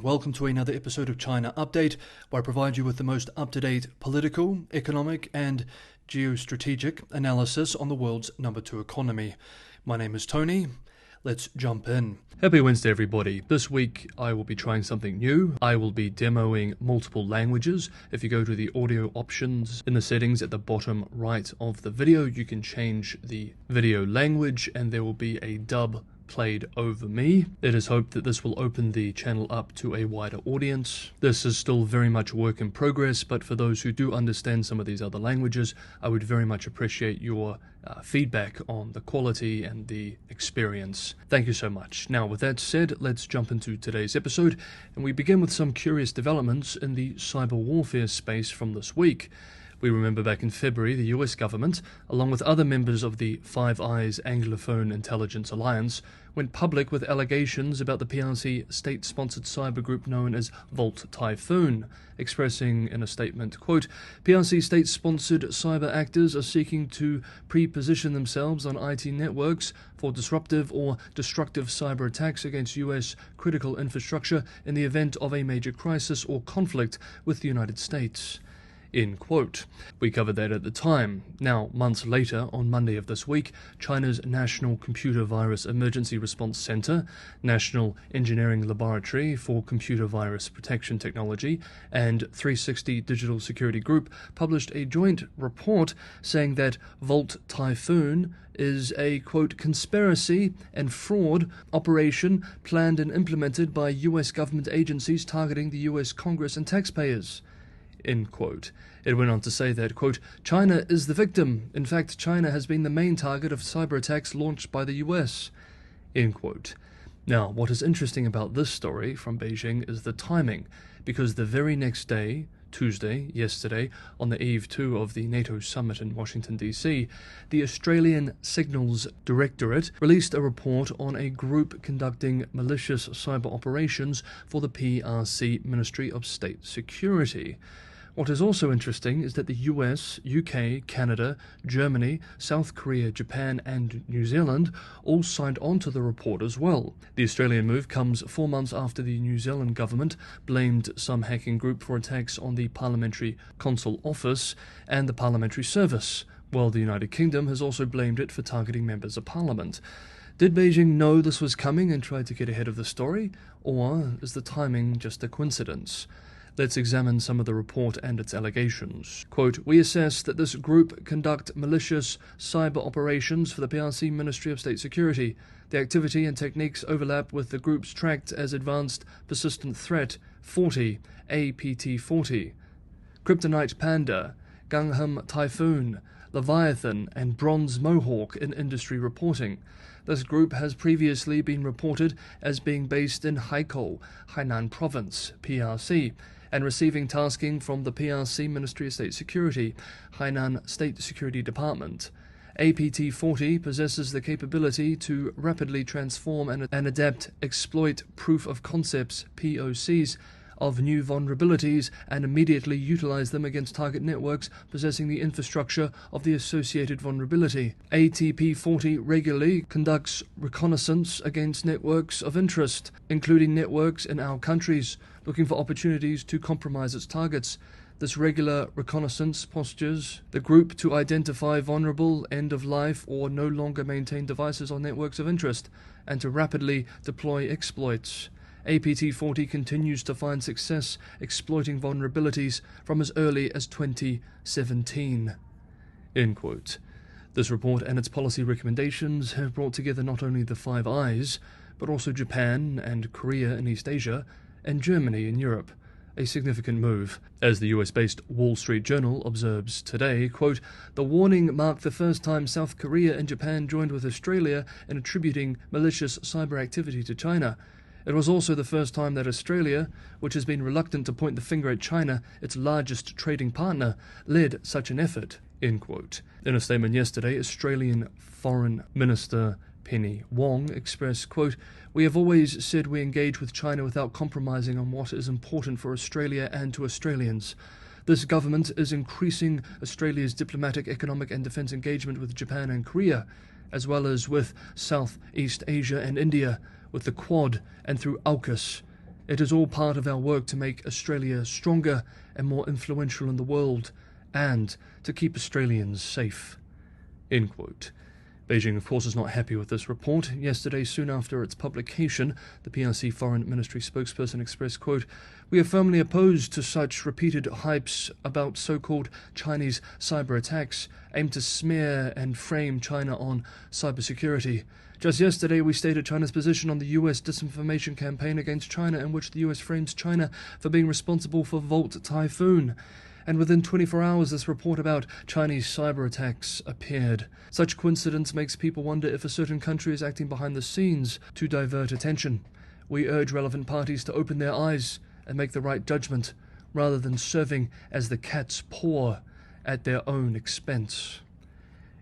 Welcome to another episode of China Update, where I provide you with the most up-to-date political, economic, and geostrategic analysis on the world's number 2 economy. My name is Tony. Let's jump in. Happy Wednesday, everybody. This week I will be trying something new. I will be demoing multiple languages. If you go to the audio options in the settings at the bottom right of the video, you can change the video language and there will be a dub played over me. It is hoped that this will open the channel up to a wider audience. This is still very much work in progress, but for those who do understand some of these other languages, I would very much appreciate your feedback on the quality and the experience. Thank you so much. Now, with that said, let's jump into today's episode, and we begin with some curious developments in the cyber warfare space from this week. We remember back in February, the US government, along with other members of the Five Eyes Anglophone Intelligence Alliance, went public with allegations about the PRC state-sponsored cyber group known as Volt Typhoon, expressing in a statement, quote, PRC state-sponsored cyber actors are seeking to pre-position themselves on IT networks for disruptive or destructive cyber attacks against US critical infrastructure in the event of a major crisis or conflict with the United States. End quote. We covered that at the time. Now, months later, on Monday of this week, China's National Computer Virus Emergency Response Center, National Engineering Laboratory for Computer Virus Protection Technology, and 360 Digital Security Group published a joint report saying that Volt Typhoon is a, quote, conspiracy and fraud operation planned and implemented by US government agencies targeting the US Congress and taxpayers. End quote. It went on to say that, quote, China is the victim. In fact, China has been the main target of cyber attacks launched by the US. End quote. Now, what is interesting about this story from Beijing is the timing, because the very next day, Tuesday, yesterday, on the eve too of the NATO summit in Washington, D.C., the Australian Signals Directorate released a report on a group conducting malicious cyber operations for the PRC Ministry of State Security. What is also interesting is that the US, UK, Canada, Germany, South Korea, Japan and New Zealand all signed on to the report as well. The Australian move comes 4 months after the New Zealand government blamed some hacking group for attacks on the Parliamentary Consul Office and the Parliamentary Service, while the United Kingdom has also blamed it for targeting members of Parliament. Did Beijing know this was coming and try to get ahead of the story, or is the timing just a coincidence? Let's examine some of the report and its allegations. Quote, we assess that this group conduct malicious cyber operations for the PRC Ministry of State Security. The activity and techniques overlap with the groups tracked as Advanced Persistent Threat 40, APT-40, Kryptonite Panda, Gangham Typhoon, Leviathan, and Bronze Mohawk in industry reporting. This group has previously been reported as being based in Haikou, Hainan Province, PRC, and receiving tasking from the PRC Ministry of State Security, Hainan State Security Department. APT-40 possesses the capability to rapidly transform and adapt exploit proof of concepts, POCs, of new vulnerabilities and immediately utilize them against target networks possessing the infrastructure of the associated vulnerability. ATP-40 regularly conducts reconnaissance against networks of interest, including networks in our countries, looking for opportunities to compromise its targets. This regular reconnaissance postures the group to identify vulnerable, end-of-life or no longer maintained devices on networks of interest, and to rapidly deploy exploits. APT-40 continues to find success exploiting vulnerabilities from as early as 2017. End quote. This report and its policy recommendations have brought together not only the Five Eyes, but also Japan and Korea in East Asia, and Germany in Europe. A significant move. As the US-based Wall Street Journal observes today, quote, the warning marked the first time South Korea and Japan joined with Australia in attributing malicious cyber activity to China. It was also the first time that Australia, which has been reluctant to point the finger at China, its largest trading partner, led such an effort. End quote. In a statement yesterday, Australian Foreign Minister Penny Wong expressed, quote, we have always said we engage with China without compromising on what is important for Australia and to Australians. This government is increasing Australia's diplomatic, economic and defence engagement with Japan and Korea, as well as with Southeast Asia and India, with the Quad and through AUKUS. It is all part of our work to make Australia stronger and more influential in the world, and to keep Australians safe." End quote. Beijing, of course, is not happy with this report. Yesterday, soon after its publication, the PRC Foreign Ministry spokesperson expressed, quote, "We are firmly opposed to such repeated hypes about so-called Chinese cyber attacks aimed to smear and frame China on cybersecurity. Just yesterday, we stated China's position on the US disinformation campaign against China, in which the US frames China for being responsible for Volt Typhoon. And within 24 hours, this report about Chinese cyber attacks appeared. Such coincidence makes people wonder if a certain country is acting behind the scenes to divert attention. We urge relevant parties to open their eyes and make the right judgment, rather than serving as the cat's paw at their own expense."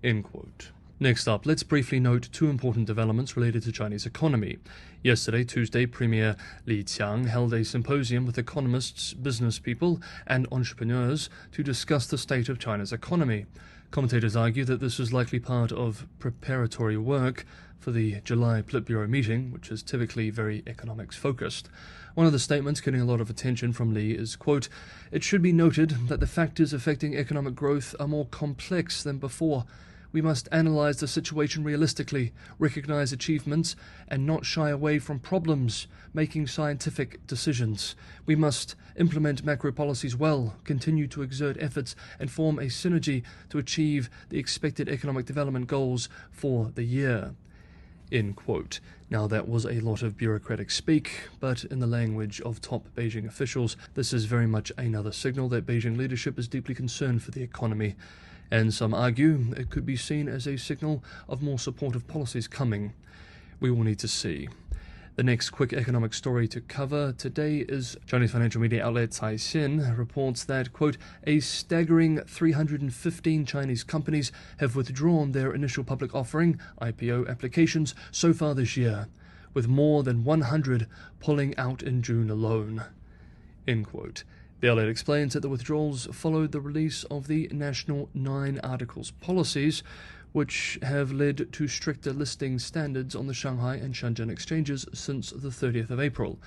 End quote. Next up, let's briefly note two important developments related to Chinese economy. Yesterday, Tuesday, Premier Li Qiang held a symposium with economists, business people, and entrepreneurs to discuss the state of China's economy. Commentators argue that this is likely part of preparatory work for the July Politburo meeting, which is typically very economics-focused. One of the statements getting a lot of attention from Li is, quote, "It should be noted that the factors affecting economic growth are more complex than before. We must analyze the situation realistically, recognize achievements, and not shy away from problems, making scientific decisions. We must implement macro policies well, continue to exert efforts, and form a synergy to achieve the expected economic development goals for the year." End quote. Now, that was a lot of bureaucratic speak, but in the language of top Beijing officials, this is very much another signal that Beijing leadership is deeply concerned for the economy. And some argue it could be seen as a signal of more supportive policies coming. We will need to see. The next quick economic story to cover today is Chinese financial media outlet Caixin reports that, quote, "A staggering 315 Chinese companies have withdrawn their initial public offering IPO applications so far this year, with more than 100 pulling out in June alone." End quote. The outlet explains that the withdrawals followed the release of the National 9 Articles policies, which have led to stricter listing standards on the Shanghai and Shenzhen exchanges since the 30th of April.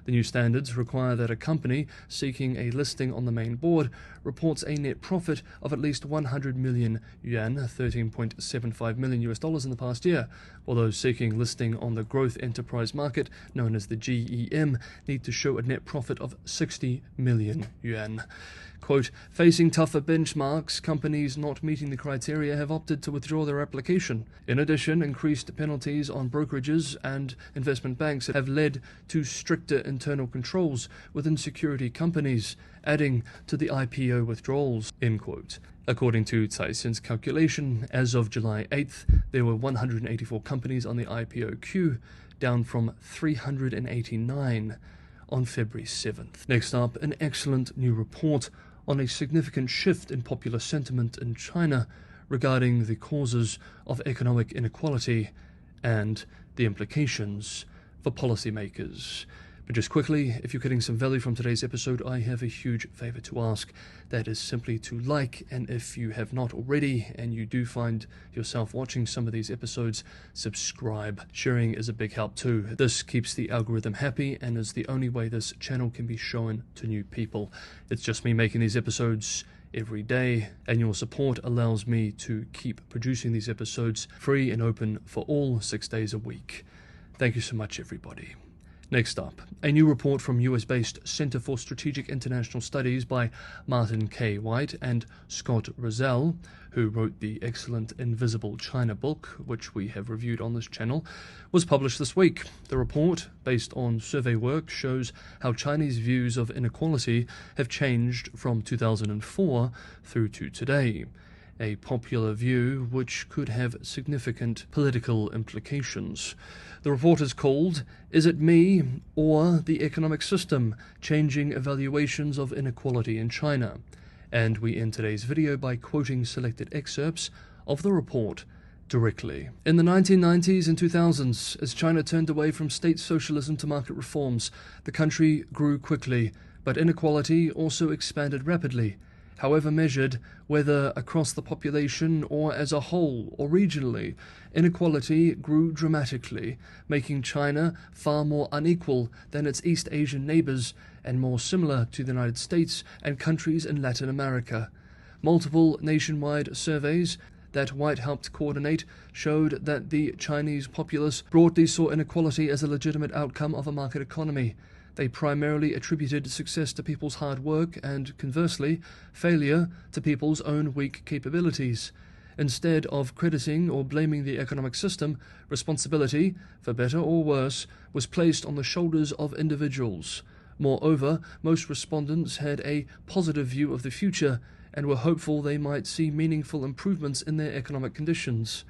The new standards require that a company seeking a listing on the main board reports a net profit of at least 100 million yuan, $13.75 million in the past year, while those seeking listing on the growth enterprise market, known as the GEM, need to show a net profit of 60 million yuan. Quote, "Facing tougher benchmarks, companies not meeting the criteria have opted to withdraw their application. In addition, increased penalties on brokerages and investment banks have led to stricter internal controls within security companies, adding to the IPO withdrawals." End quote. According to Caixin's calculation, as of July 8th, there were 184 companies on the IPO queue, down from 389 on February 7th. Next up, an excellent new report on a significant shift in popular sentiment in China regarding the causes of economic inequality and the implications for policymakers. But just quickly, if you're getting some value from today's episode, I have a huge favor to ask. That is simply to like, and if you have not already, and you do find yourself watching some of these episodes, subscribe. Sharing is a big help too. This keeps the algorithm happy and is the only way this channel can be shown to new people. It's just me making these episodes every day, and your support allows me to keep producing these episodes free and open for all 6 days a week. Thank you so much, everybody. Next up, a new report from US-based Center for Strategic International Studies by Martin K. White and Scott Rozelle, who wrote the excellent Invisible China book, which we have reviewed on this channel, was published this week. The report, based on survey work, shows how Chinese views of inequality have changed from 2004 through to today. A popular view which could have significant political implications. The report is called, "Is it Me or the Economic System Changing Evaluations of Inequality in China?" And we end today's video by quoting selected excerpts of the report directly. "In the 1990s and 2000s, as China turned away from state socialism to market reforms, the country grew quickly, but inequality also expanded rapidly. However measured, whether across the population or as a whole or regionally, inequality grew dramatically, making China far more unequal than its East Asian neighbors and more similar to the United States and countries in Latin America. Multiple nationwide surveys that White helped coordinate showed that the Chinese populace broadly saw inequality as a legitimate outcome of a market economy. They primarily attributed success to people's hard work and, conversely, failure to people's own weak capabilities. Instead of crediting or blaming the economic system, responsibility, for better or worse, was placed on the shoulders of individuals. Moreover, most respondents had a positive view of the future and were hopeful they might see meaningful improvements in their economic conditions.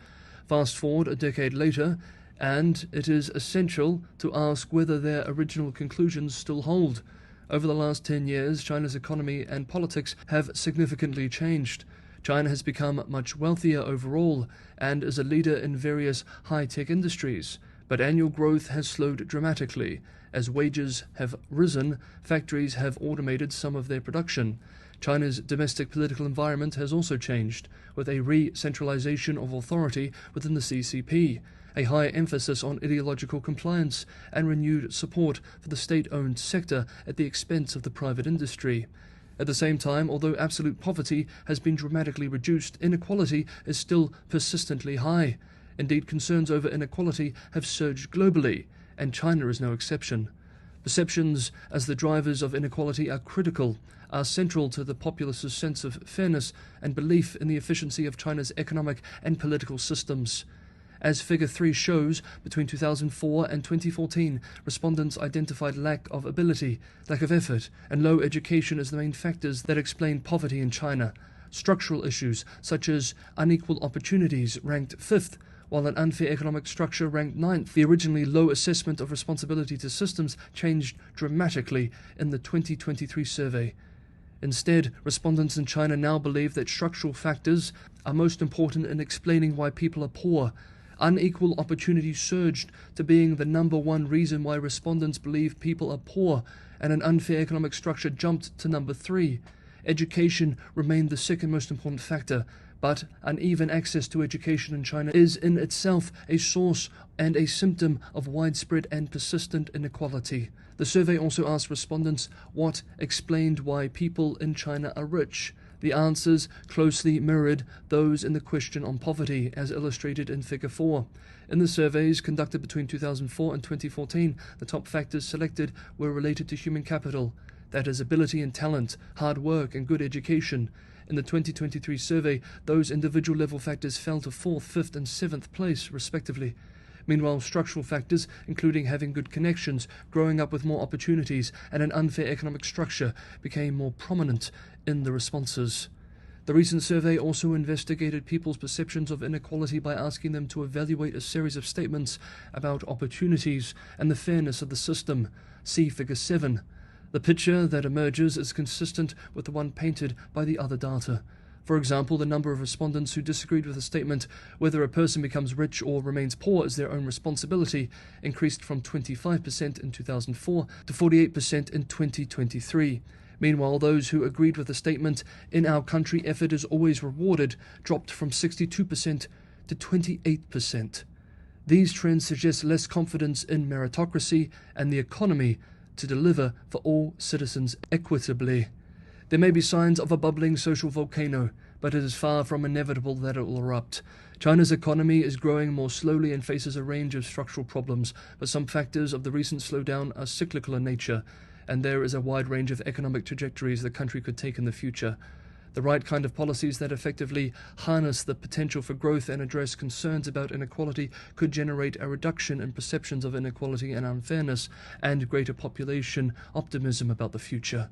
Fast forward a decade later, and it is essential to ask whether their original conclusions still hold. Over the last 10 years, China's economy and politics have significantly changed. China has become much wealthier overall and is a leader in various high-tech industries, but annual growth has slowed dramatically. As wages have risen, factories have automated some of their production. China's domestic political environment has also changed, with a re-centralization of authority within the CCP, a high emphasis on ideological compliance, and renewed support for the state-owned sector at the expense of the private industry. At the same time, although absolute poverty has been dramatically reduced, inequality is still persistently high. Indeed, concerns over inequality have surged globally, and China is no exception. Perceptions as the drivers of inequality are critical, are central to the populace's sense of fairness and belief in the efficiency of China's economic and political systems. As Figure 3 shows, between 2004 and 2014, respondents identified lack of ability, lack of effort, and low education as the main factors that explain poverty in China. Structural issues, such as unequal opportunities, ranked 5th, while an unfair economic structure ranked 9th. The originally low assessment of responsibility to systems changed dramatically in the 2023 survey. Instead, respondents in China now believe that structural factors are most important in explaining why people are poor. Unequal opportunity surged to being the number one reason why respondents believe people are poor, and an unfair economic structure jumped to number 3. Education remained the second most important factor, but uneven access to education in China is in itself a source and a symptom of widespread and persistent inequality. The survey also asked respondents what explained why people in China are rich. The answers closely mirrored those in the question on poverty, as illustrated in Figure 4. In the surveys conducted between 2004 and 2014, the top factors selected were related to human capital, that is, ability and talent, hard work, and good education. In the 2023 survey, those individual level factors fell to 4th, 5th, and 7th place, respectively. Meanwhile, structural factors, including having good connections, growing up with more opportunities, and an unfair economic structure, became more prominent in the responses. The recent survey also investigated people's perceptions of inequality by asking them to evaluate a series of statements about opportunities and the fairness of the system. See Figure 7. The picture that emerges is consistent with the one painted by the other data. For example, the number of respondents who disagreed with the statement whether a person becomes rich or remains poor is their own responsibility increased from 25% in 2004 to 48% in 2023. Meanwhile, those who agreed with the statement, "In our country, effort is always rewarded," dropped from 62% to 28%. These trends suggest less confidence in meritocracy and the economy to deliver for all citizens equitably. There may be signs of a bubbling social volcano, but it is far from inevitable that it will erupt. China's economy is growing more slowly and faces a range of structural problems, but some factors of the recent slowdown are cyclical in nature, and there is a wide range of economic trajectories the country could take in the future. The right kind of policies that effectively harness the potential for growth and address concerns about inequality could generate a reduction in perceptions of inequality and unfairness, and greater population optimism about the future.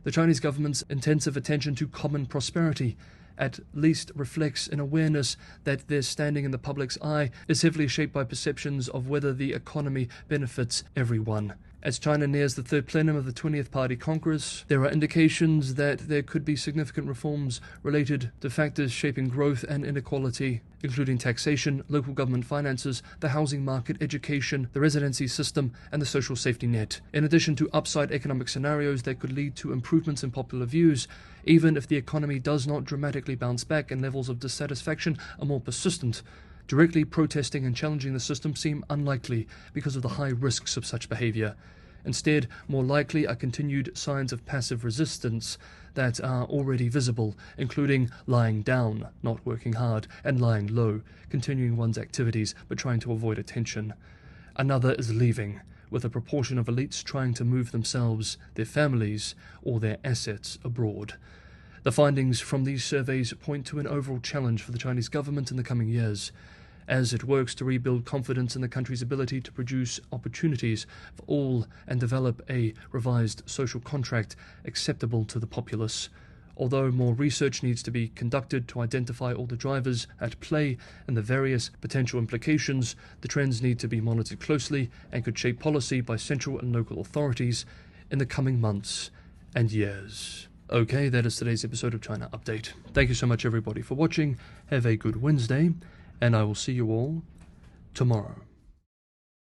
The Chinese government's intensive attention to common prosperity at least reflects an awareness that their standing in the public's eye is heavily shaped by perceptions of whether the economy benefits everyone. As China nears the third plenum of the 20th Party Congress, there are indications that there could be significant reforms related to factors shaping growth and inequality, including taxation, local government finances, the housing market, education, the residency system, and the social safety net, in addition to upside economic scenarios that could lead to improvements in popular views, even if the economy does not dramatically bounce back and levels of dissatisfaction are more persistent. Directly protesting and challenging the system seem unlikely because of the high risks of such behavior. Instead, more likely are continued signs of passive resistance that are already visible, including lying down, not working hard, and lying low, continuing one's activities but trying to avoid attention. Another is leaving, with a proportion of elites trying to move themselves, their families, or their assets abroad. The findings from these surveys point to an overall challenge for the Chinese government in the coming years, as it works to rebuild confidence in the country's ability to produce opportunities for all and develop a revised social contract acceptable to the populace. Although more research needs to be conducted to identify all the drivers at play and the various potential implications, the trends need to be monitored closely and could shape policy by central and local authorities in the coming months and years. Okay, that is today's episode of China Update. Thank you so much everybody for watching. Have a good Wednesday, and I will see you all tomorrow.